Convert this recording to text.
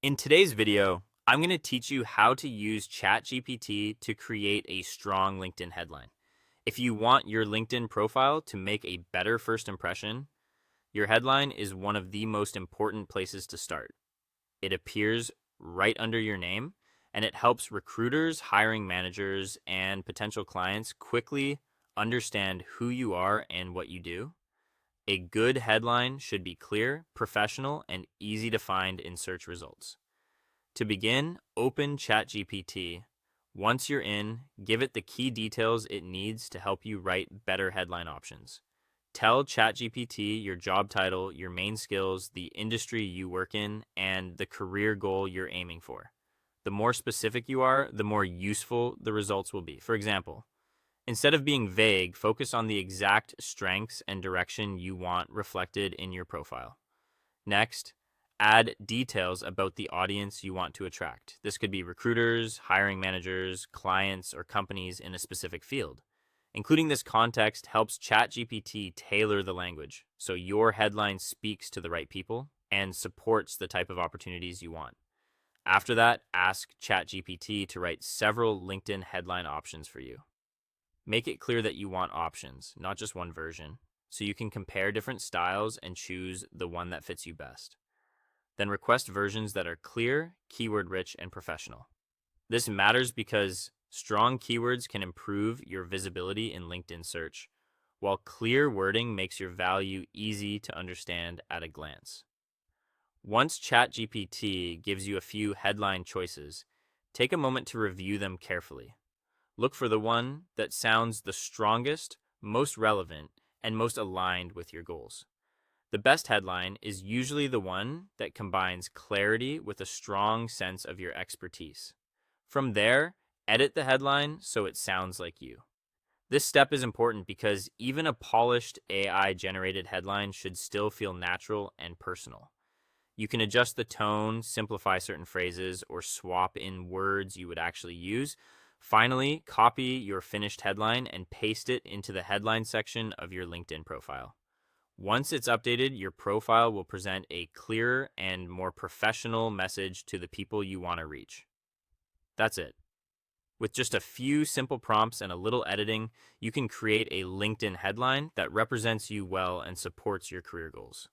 In today's video, I'm going to teach you how to use ChatGPT to create a strong LinkedIn headline. If you want your LinkedIn profile to make a better first impression, your headline is one of the most important places to start. It appears right under your name, and it helps recruiters, hiring managers, and potential clients quickly understand who you are and what you do. A good headline should be clear, professional, and easy to find in search results. To begin, open ChatGPT. Once you're in, give it the key details it needs to help you write better headline options. Tell ChatGPT your job title, your main skills, the industry you work in, and the career goal you're aiming for. The more specific you are, the more useful the results will be. For example, instead of being vague, focus on the exact strengths and direction you want reflected in your profile. Next, add details about the audience you want to attract. This could be recruiters, hiring managers, clients, or companies in a specific field. Including this context helps ChatGPT tailor the language so your headline speaks to the right people and supports the type of opportunities you want. After that, ask ChatGPT to write several LinkedIn headline options for you. Make it clear that you want options, not just one version, so you can compare different styles and choose the one that fits you best. Then request versions that are clear, keyword-rich, and professional. This matters because strong keywords can improve your visibility in LinkedIn search, while clear wording makes your value easy to understand at a glance. Once ChatGPT gives you a few headline choices, take a moment to review them carefully. Look for the one that sounds the strongest, most relevant, and most aligned with your goals. The best headline is usually the one that combines clarity with a strong sense of your expertise. From there, edit the headline so it sounds like you. This step is important because even a polished AI-generated headline should still feel natural and personal. You can adjust the tone, simplify certain phrases, or swap in words you would actually use. Finally, copy your finished headline and paste it into the headline section of your LinkedIn profile. Once it's updated, your profile will present a clearer and more professional message to the people you want to reach. That's it. With just a few simple prompts and a little editing, you can create a LinkedIn headline that represents you well and supports your career goals.